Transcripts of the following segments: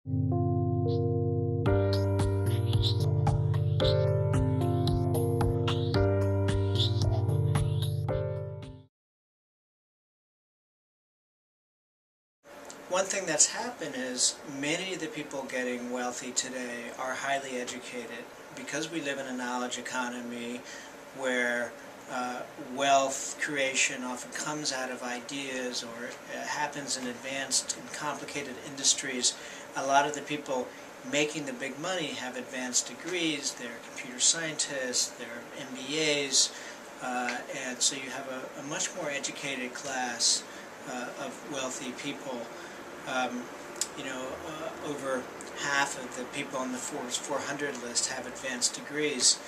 One thing that's happened is many of the people getting wealthy today are highly educated. Because we live in a knowledge economy where wealth creation often comes out of ideas or happens in advanced and complicated industries, a lot of the people making the big money have advanced degrees. They're computer scientists, they're MBAs, and so you have a much more educated class of wealthy people. Over half of the people on the Forbes 400 list have advanced degrees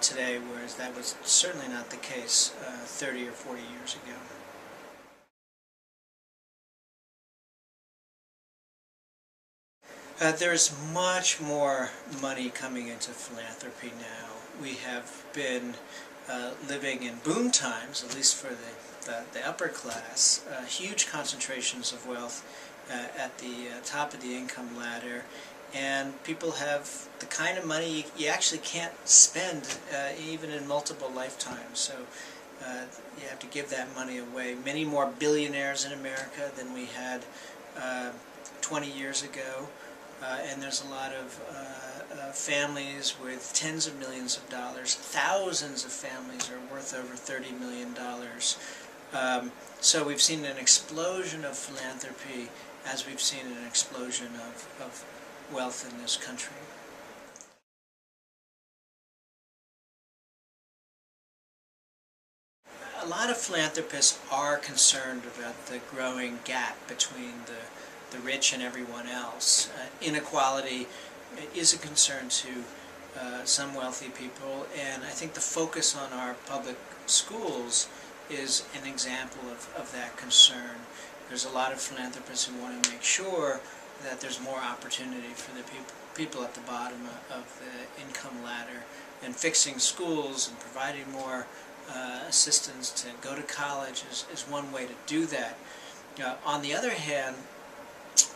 today, whereas that was certainly not the case 30 or 40 years ago. There's much more money coming into philanthropy now. We have been living in boom times, at least for the upper class, huge concentrations of wealth at the top of the income ladder, and people have the kind of money you actually can't spend even in multiple lifetimes. So you have to give that money away. Many more billionaires in America than we had 20 years ago, and there's a lot of families with tens of millions of dollars. Thousands of families are worth over $30 million. So we've seen an explosion of philanthropy as we've seen an explosion of wealth in this country. A lot of philanthropists are concerned about the growing gap between the rich and everyone else. Inequality is a concern to some wealthy people, and I think the focus on our public schools is an example of that concern. There's a lot of philanthropists who want to make sure that there's more opportunity for the people at the bottom of the income ladder, and fixing schools and providing more assistance to go to college is one way to do that. On the other hand,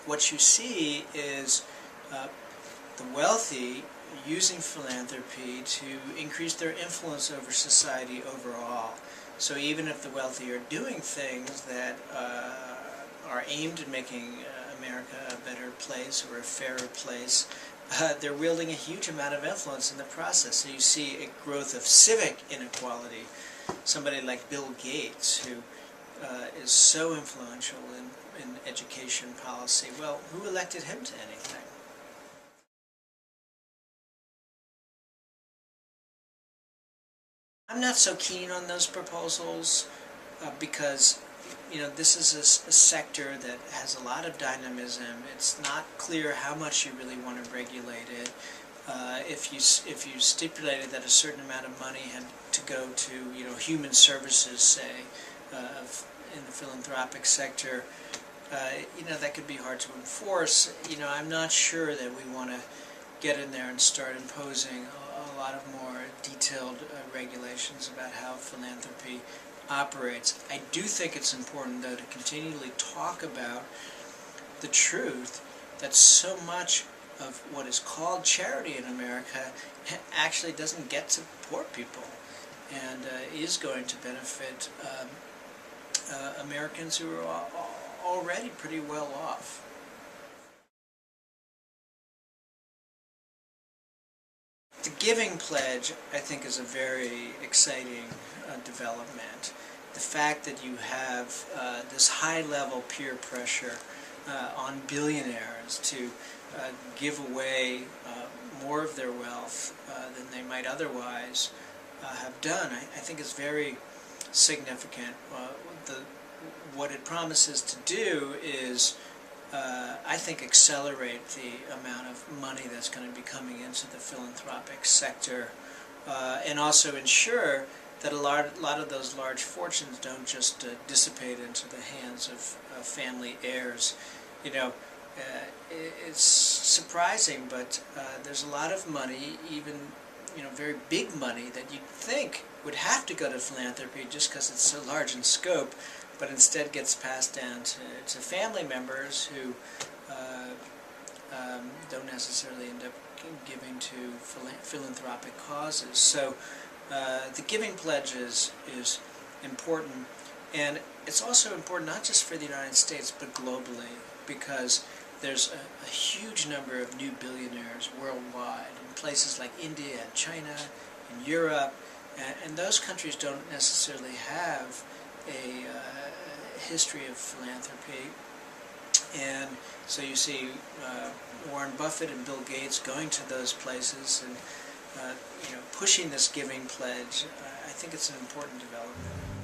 what you see is the wealthy using philanthropy to increase their influence over society overall. So even if the wealthy are doing things that are aimed at making America a better place or a fairer place, they're wielding a huge amount of influence in the process. So you see a growth of civic inequality. Somebody like Bill Gates, who is so influential in education policy. Well, who elected him to anything? I'm not so keen on those proposals because this is a sector that has a lot of dynamism. It's not clear how much you really want to regulate it. If you stipulated that a certain amount of money had to go to human services, say, in the philanthropic sector, that could be hard to enforce. I'm not sure that we want to get in there and start imposing a lot of more detailed regulations about how philanthropy operates. I do think it's important, though, to continually talk about the truth that so much of what is called charity in America actually doesn't get to poor people, and is going to benefit Americans who are already pretty well off. The Giving Pledge, I think, is a very exciting development. The fact that you have this high-level peer pressure on billionaires to give away more of their wealth than they might otherwise have done, I think is very significant. What it promises to do is I think accelerate the amount of money that's going to be coming into the philanthropic sector, and also ensure that a lot of those large fortunes don't just dissipate into the hands of family heirs. It's surprising, but there's a lot of money, even very big money, that you'd think would have to go to philanthropy just because it's so large in scope, but instead gets passed down to family members who necessarily end up giving to philanthropic causes. So the giving pledge is important, and it's also important not just for the United States but globally, because there's a huge number of new billionaires worldwide in places like India and China and Europe, and those countries don't necessarily have a history of philanthropy. And so you see Warren Buffett and Bill Gates going to those places and pushing this giving pledge. I think it's an important development.